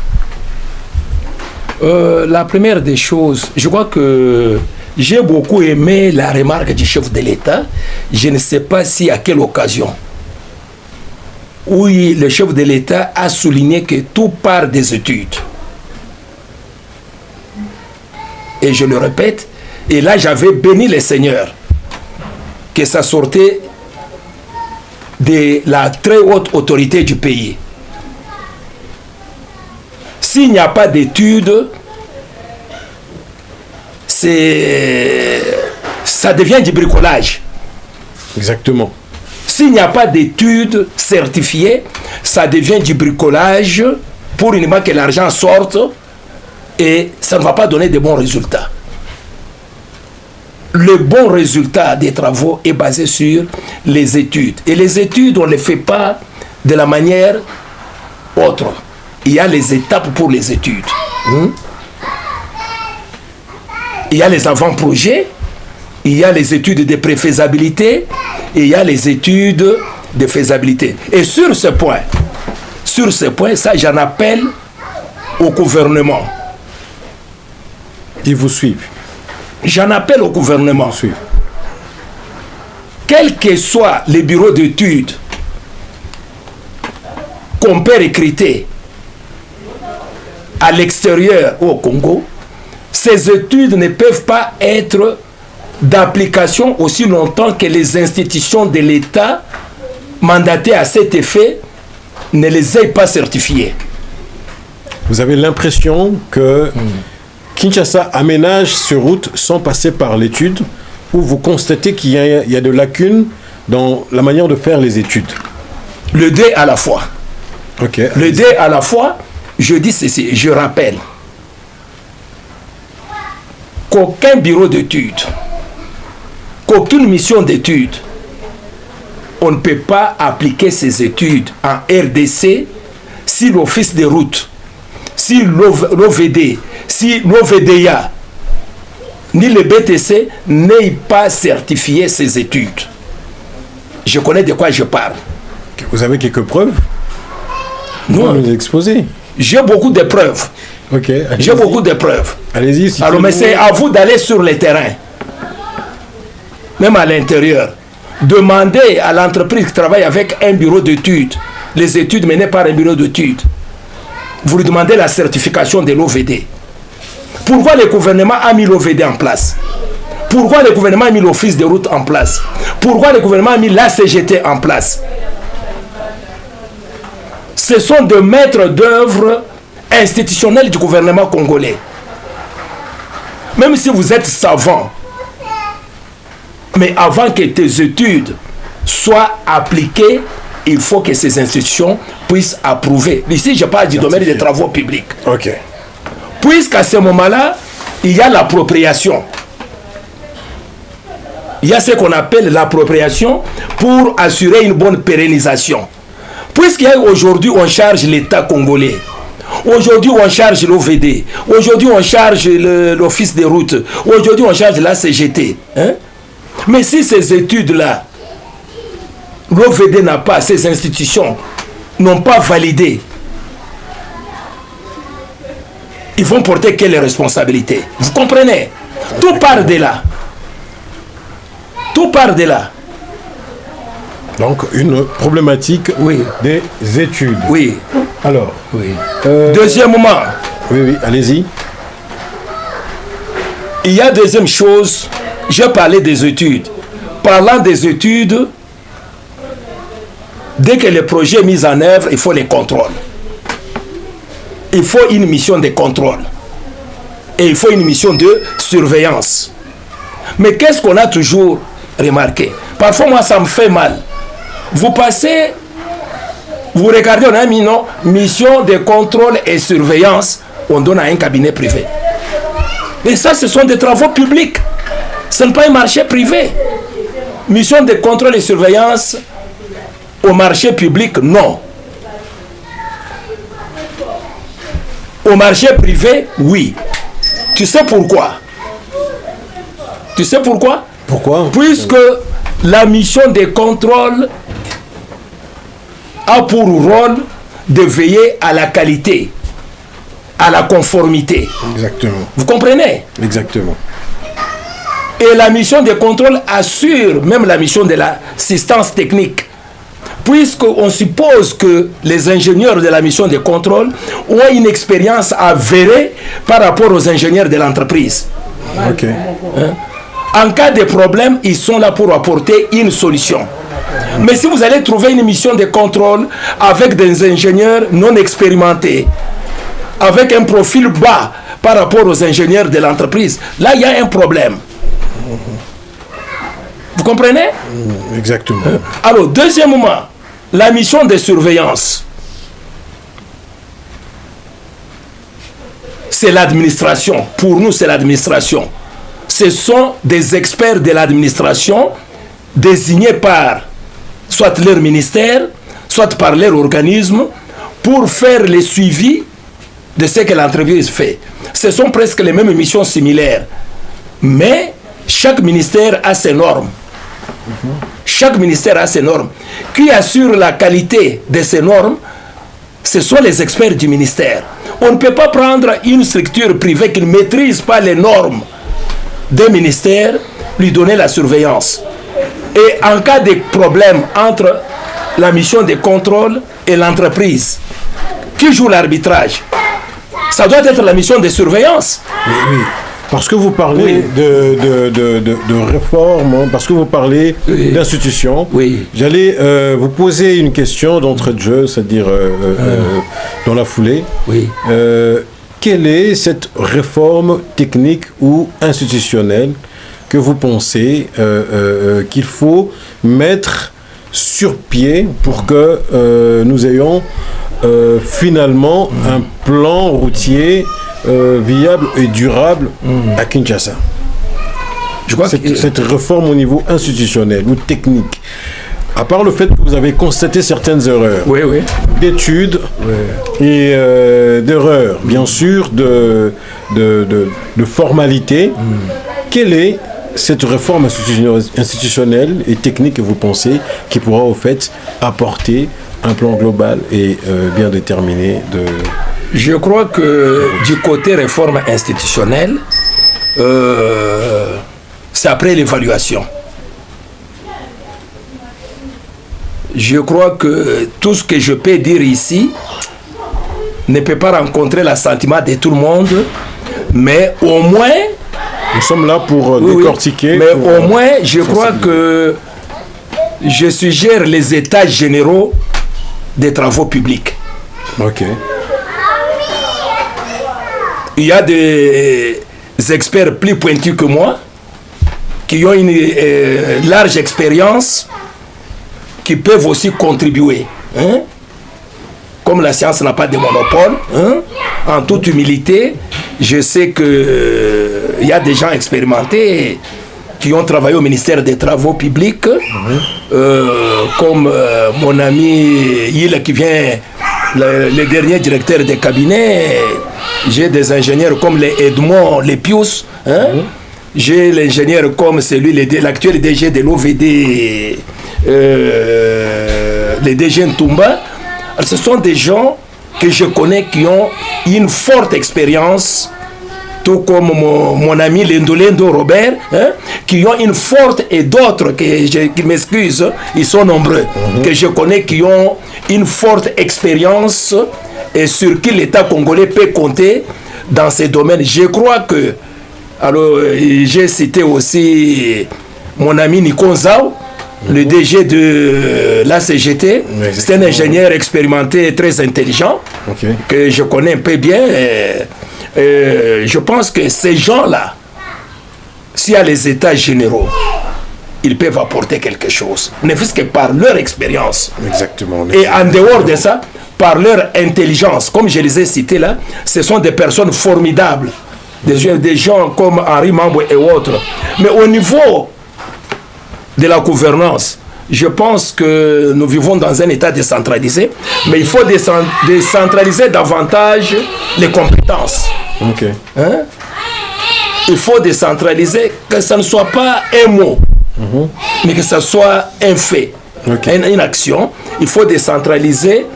La première des choses, je crois que j'ai beaucoup aimé la remarque du chef de l'État. Je ne sais pas si à quelle occasion. Oui, le chef de l'État a souligné que tout part des études. Et je le répète, et là j'avais béni le Seigneur que ça sortait de la très haute autorité du pays. S'il n'y a pas d'études, ça devient du bricolage. Exactement. S'il n'y a pas d'études certifiées, ça devient du bricolage pour uniquement que l'argent sorte et ça ne va pas donner de bons résultats. Le bon résultat des travaux est basé sur les études. Et les études, on ne les fait pas de la manière autre. Il y a les étapes pour les études. Il y a les avant-projets, il y a les études de préfaisabilité, et il y a les études de faisabilité. Et sur ce point, ça j'en appelle au gouvernement. Ils vous suivent. J'en appelle au gouvernement. Quel que soit les bureaux d'études qu'on peut recruter à l'extérieur ou au Congo, ces études ne peuvent pas être d'application aussi longtemps que les institutions de l'État mandatées à cet effet ne les aient pas certifiées. Vous avez l'impression que Kinshasa aménage ces routes sans passer par l'étude, ou vous constatez qu'il y a de lacunes dans la manière de faire les études? Le deux à la fois. Okay. Le deux à la fois, je dis ceci, je rappelle qu'aucun bureau d'études, qu'aucune mission d'études, on ne peut pas appliquer ces études en RDC si l'Office des routes, si l'OVD, si l'OVDA, ni le BTC n'aient pas certifié ces études. Je connais de quoi je parle. Vous avez quelques preuves? Non. Vous nous exposez. J'ai beaucoup de preuves. Ok. J'ai beaucoup de preuves. Allez-y. Alors, mais c'est à vous d'aller sur le terrain, même à l'intérieur. Demandez à l'entreprise qui travaille avec un bureau d'études les études menées par un bureau d'études. Vous lui demandez la certification de l'OVD. Pourquoi le gouvernement a mis l'OVD en place? Pourquoi le gouvernement a mis l'Office des routes en place? Pourquoi le gouvernement a mis la CGT en place? Ce sont des maîtres d'œuvre institutionnels du gouvernement congolais. Même si vous êtes savant, mais avant que tes études soient appliquées, il faut que ces institutions puissent approuver. Ici, je parle du domaine des travaux publics. Ok. Puisqu'à ce moment-là, il y a l'appropriation. Il y a ce qu'on appelle l'appropriation pour assurer une bonne pérennisation. Puisqu'aujourd'hui, on charge l'État congolais. Aujourd'hui, on charge l'OVD. Aujourd'hui, on charge l'Office des routes. Aujourd'hui, on charge la CGT. Hein? Mais si ces études-là, l'OVD n'a pas, ces institutions n'ont pas validé, ils vont porter quelle responsabilité? Vous comprenez? Tout part de là. Tout part de là. Donc, une problématique des études. Oui. Alors. Oui. Deuxièmement. Oui, allez-y. Il y a deuxième chose, j'ai parlé des études. Parlant des études, dès que le projet est mis en œuvre, il faut les contrôles. Il faut une mission de contrôle. Et il faut une mission de surveillance. Mais qu'est-ce qu'on a toujours remarqué? Parfois, moi, ça me fait mal. Vous passez, vous regardez, on a mis non, mission de contrôle et surveillance, on donne à un cabinet privé. Et ça, ce sont des travaux publics. Ce n'est pas un marché privé. Mission de contrôle et surveillance au marché public, non. Au marché privé, oui. Tu sais pourquoi? Tu sais pourquoi? Pourquoi? Puisque la mission de contrôle a pour rôle de veiller à la qualité, à la conformité. Exactement. Vous comprenez? Exactement. Et la mission de contrôle assure même la mission de l'assistance technique. Puisqu'on suppose que les ingénieurs de la mission de contrôle ont une expérience avérée par rapport aux ingénieurs de l'entreprise. Ok. Hein? En cas de problème, ils sont là pour apporter une solution. Mais si vous allez trouver une mission de contrôle avec des ingénieurs non expérimentés, avec un profil bas par rapport aux ingénieurs de l'entreprise, là, il y a un problème. Vous comprenez? Exactement. Alors, deuxièmement, la mission de surveillance. C'est l'administration. Pour nous, c'est l'administration. Ce sont des experts de l'administration désignés par soit leur ministère, soit par leur organisme, pour faire le suivi de ce que l'entreprise fait. Ce sont presque les mêmes missions similaires. Mais chaque ministère a ses normes. Chaque ministère a ses normes. Qui assure la qualité de ces normes? Ce sont les experts du ministère. On ne peut pas prendre une structure privée qui ne maîtrise pas les normes des ministères, lui donner la surveillance. Et en cas de problème entre la mission de contrôle et l'entreprise, qui joue l'arbitrage? Ça doit être la mission de surveillance. Oui. Parce que vous parlez de réforme, parce que vous parlez d'institutions, j'allais vous poser une question d'entrée de jeu, c'est-à-dire dans la foulée. Oui. Quelle est cette réforme technique ou institutionnelle que vous pensez qu'il faut mettre sur pied pour que nous ayons finalement un plan routier viable et durable à Kinshasa? Je crois que cette réforme au niveau institutionnel ou technique, à part le fait que vous avez constaté certaines erreurs d'études et d'erreurs, bien sûr, de formalités, quelle est cette réforme institutionnelle et technique que vous pensez qui pourra au fait apporter un plan global et bien déterminé de... Je crois que du côté réforme institutionnelle, c'est après l'évaluation. je crois que tout ce que je peux dire ici ne peut pas rencontrer l'assentiment de tout le monde, mais au moins... Nous sommes là pour décortiquer. Mais au moins, je crois que je suggère les états généraux des travaux publics. Ok. Il y a des experts plus pointus que moi, qui ont une large expérience, qui peuvent aussi contribuer. Hein? Comme la science n'a pas de monopole, hein? En toute humilité, je sais qu'il y a des gens expérimentés qui ont travaillé au ministère des Travaux publics, comme mon ami Yil qui vient, le dernier directeur des cabinets. J'ai des ingénieurs comme les Edmond, les Pius. Hein? J'ai l'ingénieur comme celui, l'actuel DG de l'OVD, le DG Ntumba. Ce sont des gens que je connais qui ont une forte expérience, tout comme mon ami Lendo Robert, hein, qui ont une forte, et d'autres qui m'excusent, ils sont nombreux, que je connais qui ont une forte expérience et sur qui l'État congolais peut compter dans ces domaines. Je crois que, alors j'ai cité aussi mon ami Nikon Zao, le DG de la CGT, c'est un ingénieur expérimenté très intelligent, que je connais un peu bien. Je pense que ces gens-là, s'il y a les états généraux, ils peuvent apporter quelque chose, ne fût-ce que par leur expérience. Exactement. Et en dehors de ça, par leur intelligence, comme je les ai cités là, ce sont des personnes formidables, des gens comme Henri Mambo et autres. Mais au niveau de la gouvernance, je pense que nous vivons dans un état décentralisé, mais il faut décentraliser davantage les compétences. Okay. Hein? Il faut décentraliser, que ça ne soit pas un mot, mais que ça soit un fait, une action. Il faut décentraliser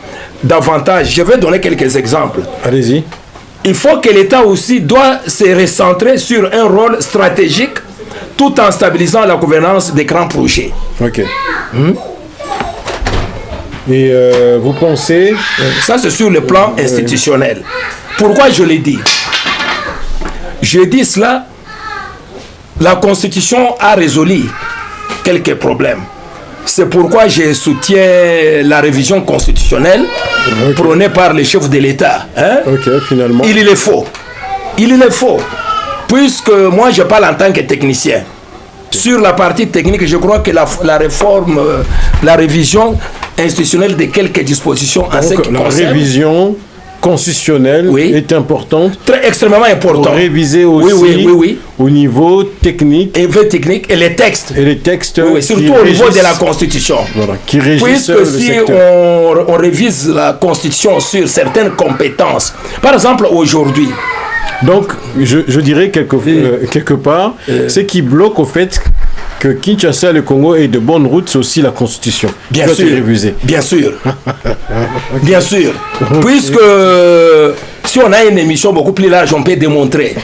davantage. Je vais donner quelques exemples. Allez-y. Il faut que l'État aussi doit se recentrer sur un rôle stratégique tout en stabilisant la gouvernance des grands projets. Ok. Et vous pensez... Ça, c'est sur le plan institutionnel. Pourquoi je l'ai dit? Je dis cela, la Constitution a résolu quelques problèmes. C'est pourquoi je soutiens la révision constitutionnelle prônée par les chefs de l'État. Hein? Finalement. Il est faux. Il est faux. Puisque moi, je parle en tant que technicien. Sur la partie technique, je crois que la réforme, la révision institutionnelle de quelques dispositions en ce qui la concerne... révision constitutionnelle est importante. Extrêmement importante. Pour réviser aussi au niveau technique. Et les textes. Et les textes. Surtout au niveau de la Constitution. Voilà, qui régissent le secteur. On révise la Constitution sur certaines compétences. Par exemple, aujourd'hui. Donc, je dirais quelque part, ce qui bloque au fait que Kinshasa et le Congo aient de bonnes routes, c'est aussi la Constitution. Bien sûr. Bien sûr. Bien sûr. Puisque si on a une émission beaucoup plus large, on peut démontrer.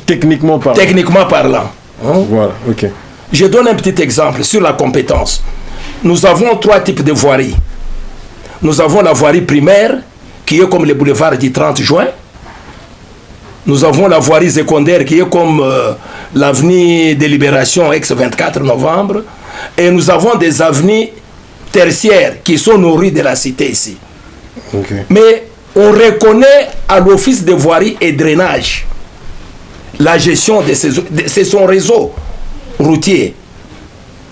Techniquement parlant. Techniquement parlant. Voilà, ok. Je donne un petit exemple sur la compétence. Nous avons 3 types de voiries. Nous avons la voirie primaire, qui est comme le boulevard du 30 juin. Nous avons la voirie secondaire qui est comme l'avenue de Libération ex-24 novembre. Et nous avons des avenues tertiaires qui sont nos rues de la cité ici. Mais on reconnaît à l'office de voirie et drainage la gestion de son réseau routier.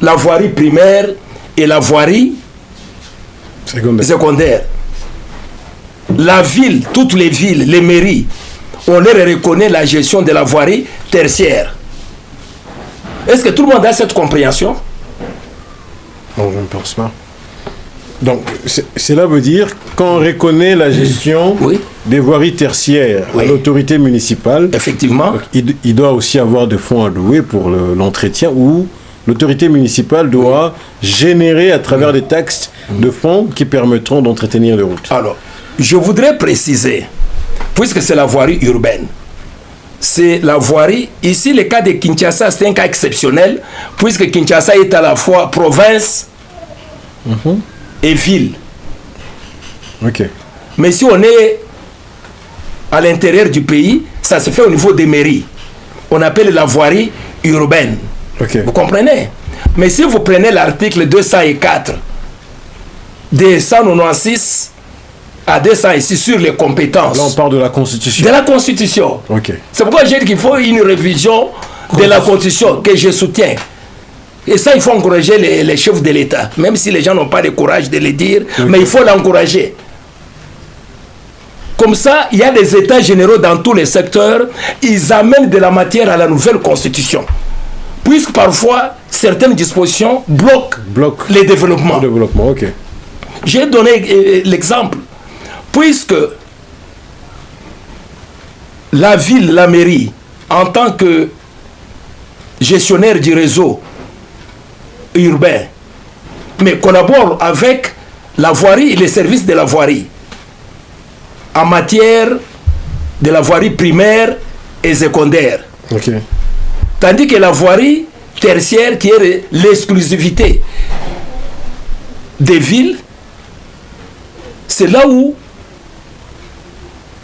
La voirie primaire et la voirie secondaire. La ville, toutes les villes, les mairies, on leur reconnaît la gestion de la voirie tertiaire. Est-ce que tout le monde a cette compréhension? Non, je ne pense pas. Donc, cela veut dire qu'on reconnaît la gestion des voiries tertiaires à l'autorité municipale. Effectivement. Donc, il doit aussi avoir de fonds alloués pour l'entretien, ou l'autorité municipale doit générer à travers des taxes de fonds qui permettront d'entretenir les routes. Alors, je voudrais préciser, puisque c'est la voirie urbaine, c'est la voirie, ici le cas de Kinshasa c'est un cas exceptionnel, puisque Kinshasa est à la fois province et ville. Ok. Mais si on est à l'intérieur du pays, ça se fait au niveau des mairies. On appelle la voirie urbaine. Ok. Vous comprenez? Mais si vous prenez l'article 204 de 196 à 206 sur les compétences. Là, on parle de la Constitution. De la Constitution. Ok. C'est pourquoi j'ai dit qu'il faut une révision de la Constitution que je soutiens. Et ça, il faut encourager les chefs de l'État. Même si les gens n'ont pas le courage de le dire, mais il faut l'encourager. Comme ça, il y a des états généraux dans tous les secteurs. Ils amènent de la matière à la nouvelle Constitution. Puisque parfois, certaines dispositions bloquent les développements. Le développement, ok. J'ai donné l'exemple. Puisque la ville, la mairie, en tant que gestionnaire du réseau urbain, mais collabore avec la voirie et les services de la voirie en matière de la voirie primaire et secondaire. Ok. Tandis que la voirie tertiaire, qui est l'exclusivité des villes, c'est là où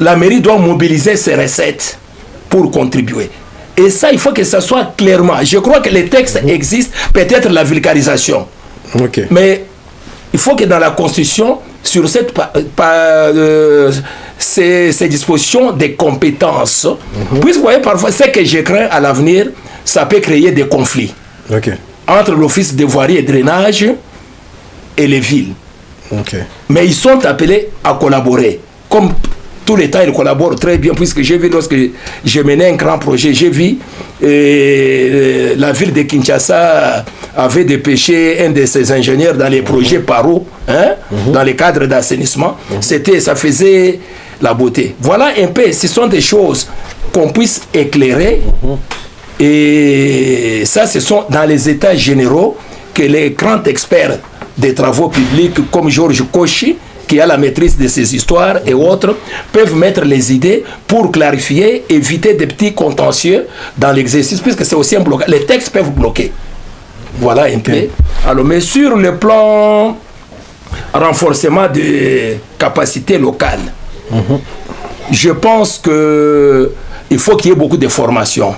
la mairie doit mobiliser ses recettes pour contribuer. Et ça, il faut que ça soit clairement. Je crois que les textes existent, peut-être la vulgarisation. Ok. Mais il faut que dans la Constitution, sur ces dispositions des compétences, puisque vous voyez parfois, ce que je crains à l'avenir, ça peut créer des conflits entre l'Office de voirie et drainage et les villes. Mais ils sont appelés à collaborer. Comme tout l'État, ils collaborent très bien, puisque j'ai vu, lorsque j'ai mené un grand projet, j'ai vu la ville de Kinshasa avait dépêché un de ses ingénieurs dans les projets PARO, dans les cadres d'assainissement. Ça faisait la beauté. Voilà un peu, ce sont des choses qu'on puisse éclairer. Et ça, ce sont dans les états généraux que les grands experts des travaux publics comme Georges Cauchy, qui a la maîtrise de ces histoires et autres, peuvent mettre les idées pour clarifier, éviter des petits contentieux dans l'exercice, puisque c'est aussi un blocage. Les textes peuvent bloquer. Voilà un peu. Alors, mais sur le plan renforcement des capacités locales, je pense qu'il faut qu'il y ait beaucoup de formations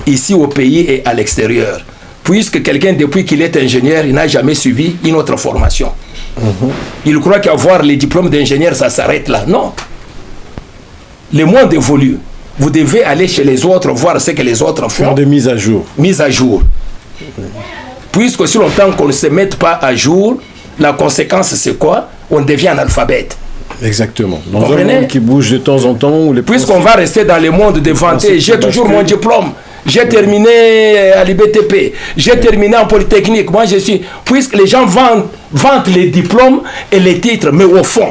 ici au pays et à l'extérieur. Puisque quelqu'un, depuis qu'il est ingénieur, il n'a jamais suivi une autre formation. Il croit qu'avoir les diplômes d'ingénieur, ça s'arrête là. Non. Le monde évolue. Vous devez aller chez les autres, voir ce que les autres font. Faire des mises à jour. Mise à jour. Puisque si longtemps qu'on ne se mette pas à jour, la conséquence c'est quoi? On devient analphabète. Exactement. Dans un monde qui bouge de temps en temps. Puisqu'on va rester dans le monde de vanter, j'ai toujours mon diplôme. J'ai terminé à l'IBTP, j'ai terminé en Polytechnique. Moi, je suis. Puisque les gens vantent les diplômes et les titres, mais au fond,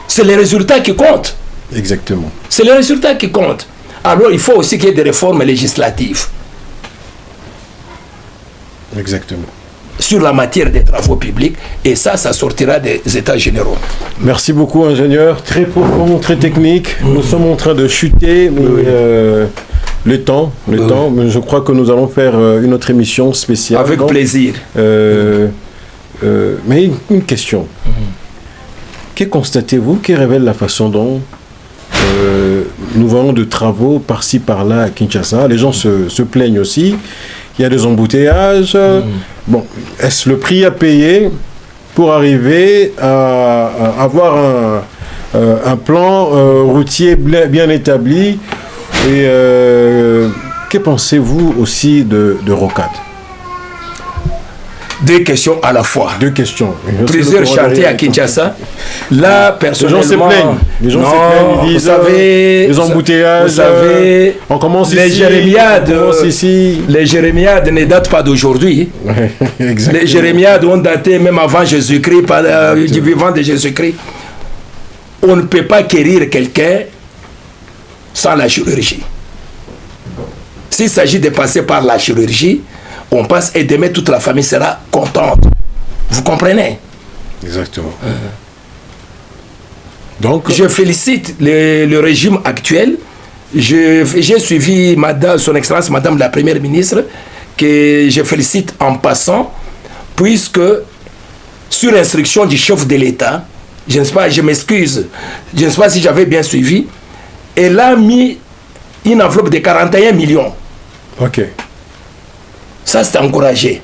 c'est les résultats qui comptent. Exactement. C'est les résultats qui comptent. Alors, il faut aussi qu'il y ait des réformes législatives. Exactement. Sur la matière des travaux publics, et ça sortira des états généraux. Merci beaucoup, ingénieur. Très profond, très technique. Nous sommes en train de chuter, mais le temps, je crois que nous allons faire une autre émission spéciale. Avec plaisir. Mais une question. Que constatez-vous qui révèle la façon dont nous voyons de travaux par-ci par-là à Kinshasa? Les gens se plaignent aussi. Il y a des embouteillages. Bon, est-ce le prix à payer pour arriver à avoir un plan routier bien établi? Et que pensez-vous aussi de Rocade? Deux questions à la fois. Deux questions. Plusieurs chantiers à Kinshasa. Là, personnellement... Les gens se plaignent. Les gens se plaignent. Ils disent, vous savez... Les embouteillages. Vous savez... On commence les ici. Jérémiades, les Jérémiades ne datent pas d'aujourd'hui. Les Jérémiades ont daté même avant Jésus-Christ, du vivant de Jésus-Christ. On ne peut pas guérir quelqu'un sans la chirurgie. S'il s'agit de passer par la chirurgie, on passe et demain toute la famille sera contente. Vous comprenez? Exactement. Donc, je félicite le régime actuel. J'ai suivi son Excellence, Madame la Première ministre, que je félicite en passant, puisque sur instruction du chef de l'État, je ne sais pas, je m'excuse, je ne sais pas si j'avais bien suivi, elle a mis une enveloppe de 41 millions. Ok. Ça, c'est encouragé.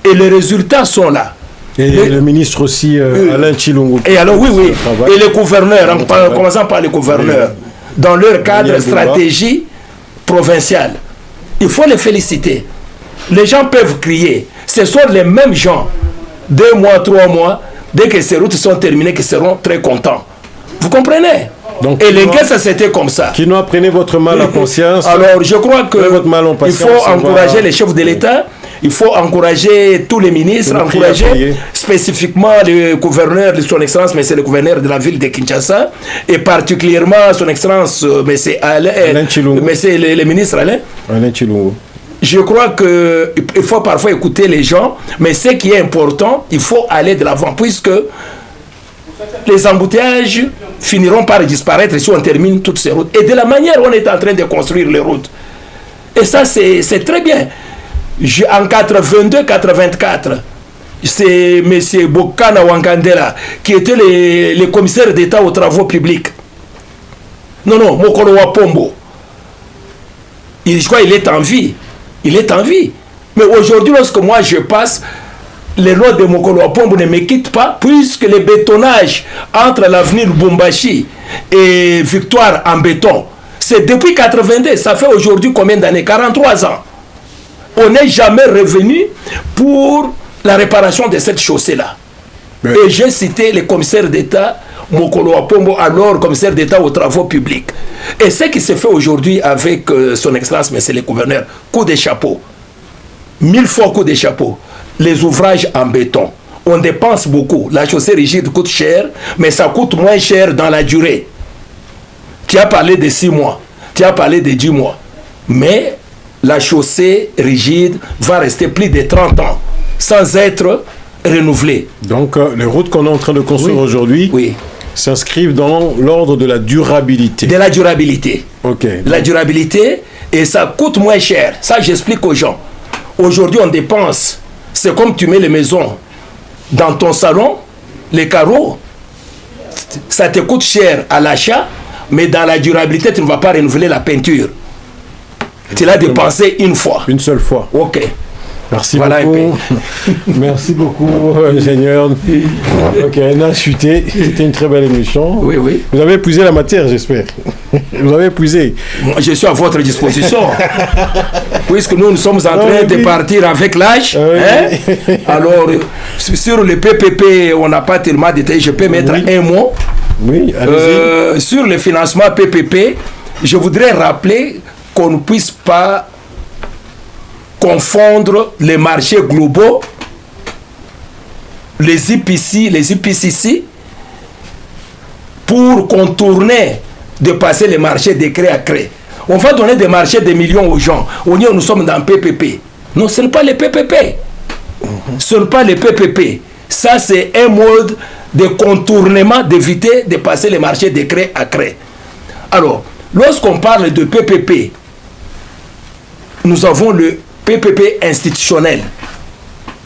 Et les résultats sont là. Et le ministre aussi, Alain Tshilongo. Et alors, oui. Et les gouverneurs, en commençant par les gouverneurs, dans leur cadre stratégie provinciale. Il faut les féliciter. Les gens peuvent crier. Ce sont les mêmes gens, 2 mois, 3 mois, dès que ces routes sont terminées, qui seront très contents. Vous comprenez? Donc, et les Guesses, c'était comme ça. Qui nous apprenez votre mal à conscience. Alors, je crois qu'il faut encourager les chefs de l'État, il faut encourager tous les ministres, encourager spécifiquement le gouverneur de son Excellence, mais c'est le gouverneur de la ville de Kinshasa, et particulièrement son Excellence, mais c'est le ministre Alain Tshilongo. Je crois qu'il faut parfois écouter les gens, mais ce qui est important, il faut aller de l'avant, puisque les embouteillages finiront par disparaître si on termine toutes ces routes. Et de la manière où on est en train de construire les routes. Et ça, c'est très bien. En 82-84, c'est M. Bokana Wangandela qui était le commissaire d'État aux travaux publics. Non, Mokolo Wapombo. Je crois qu'il est en vie. Il est en vie. Mais aujourd'hui, lorsque moi je passe, les lois de Mokolo Wapombo ne me quittent pas, puisque le bétonnage entre l'avenue Lubumbashi et Victoire en béton, c'est depuis 82. Ça fait aujourd'hui combien d'années? 43 ans. On n'est jamais revenu pour la réparation de cette chaussée-là. Oui. Et j'ai cité le commissaire d'État Mokolo Wapombo, alors commissaire d'État aux travaux publics. Et ce qui se fait aujourd'hui avec son Excellence, mais c'est le gouverneur, coup de chapeau. 1000 fois coup de chapeau. Les ouvrages en béton. On dépense beaucoup. La chaussée rigide coûte cher, mais ça coûte moins cher dans la durée. Tu as parlé de 6 mois, tu as parlé de 10 mois. Mais la chaussée rigide va rester plus de 30 ans sans être renouvelée. Donc, les routes qu'on est en train de construire aujourd'hui s'inscrivent dans l'ordre de la durabilité. De la durabilité. Ok. La durabilité, et ça coûte moins cher. Ça, j'explique aux gens. Aujourd'hui, on dépense. C'est comme tu mets les maisons dans ton salon, les carreaux, ça te coûte cher à l'achat, mais dans la durabilité, tu ne vas pas renouveler la peinture. Tu l'as dépensé une fois. Une seule fois. Ok. Merci beaucoup. Merci beaucoup, ingénieur. Ok, on a chuté. C'était une très belle émission. Oui. Vous avez épuisé la matière, j'espère. Vous avez épuisé. Je suis à votre disposition. Puisque nous sommes en train de partir avec l'âge. Alors, sur le PPP, on n'a pas tellement détaillé. Je peux mettre un mot. Oui, allez-y. Sur le financement PPP, je voudrais rappeler qu'on ne puisse pas confondre les marchés globaux, les IPCC, pour contourner, de passer les marchés de cré à cré. On va donner des marchés de millions aux gens. Nous sommes dans PPP. Non, ce n'est pas les PPP. Ce n'est pas les PPP. Ça, c'est un mode de contournement, d'éviter de passer les marchés de cré à cré. Alors, lorsqu'on parle de PPP, nous avons le PPP institutionnel.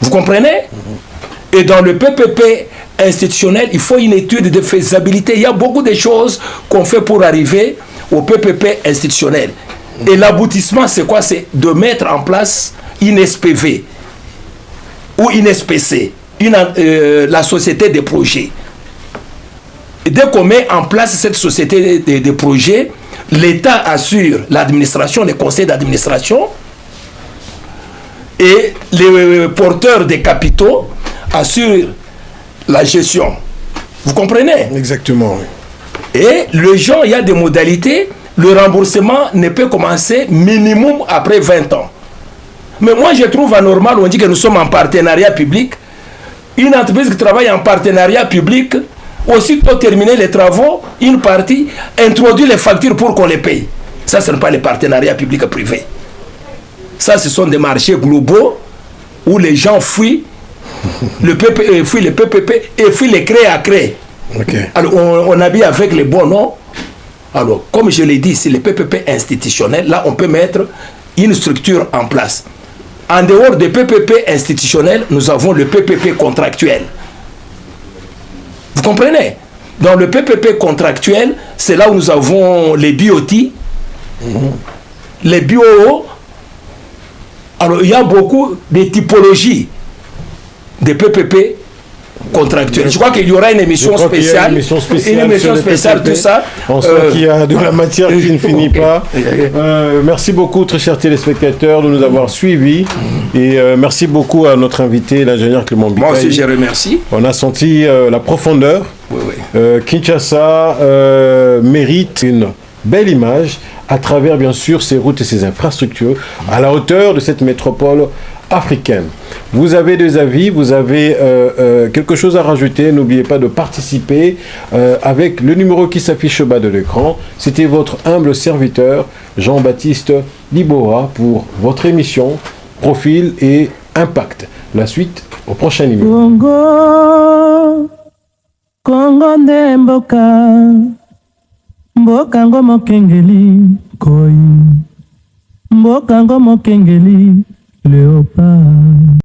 Vous comprenez? Et dans le PPP institutionnel, il faut une étude de faisabilité. Il y a beaucoup de choses qu'on fait pour arriver au PPP institutionnel. Et l'aboutissement, c'est quoi? C'est de mettre en place une SPV ou une SPC, la société de projet. Et dès qu'on met en place cette société de projet, l'État assure l'administration, les conseils d'administration, et les porteurs des capitaux assurent la gestion. Vous comprenez? Exactement. Et les gens, il y a des modalités. Le remboursement ne peut commencer minimum après 20 ans. Mais moi, je trouve anormal, on dit que nous sommes en partenariat public. Une entreprise qui travaille en partenariat public, aussitôt terminer les travaux, une partie introduit les factures pour qu'on les paye. Ça, ce n'est pas les partenariats publics-privés. Ça, ce sont des marchés globaux où les gens fuient le PPP et fuient les cré à cré. Okay. Alors, on habille avec les bons noms. Alors, comme je l'ai dit, c'est le PPP institutionnel. Là, on peut mettre une structure en place. En dehors des PPP institutionnels, nous avons le PPP contractuel. Vous comprenez? Dans le PPP contractuel, c'est là où nous avons les BOT, les BOO. Alors, il y a beaucoup de typologies de PPP contractuels. Je crois qu'il y aura une émission spéciale. Une émission spéciale, tout ça. On sent qu'il y a de la matière qui ne finit pas. Merci beaucoup, très chers téléspectateurs, de nous avoir suivis. Et merci beaucoup à notre invité, l'ingénieur Clément Bikaï. Moi aussi, je remercie. On a senti la profondeur. Kinshasa mérite une belle image à travers, bien sûr, ses routes et ses infrastructures, à la hauteur de cette métropole africaine. Vous avez des avis, vous avez quelque chose à rajouter, n'oubliez pas de participer avec le numéro qui s'affiche au bas de l'écran. C'était votre humble serviteur, Jean-Baptiste Libora, pour votre émission Profil et Impact. La suite au prochain numéro. Congo nde mboka ngo mokengeli koi mboka ngo mokengeli léopard.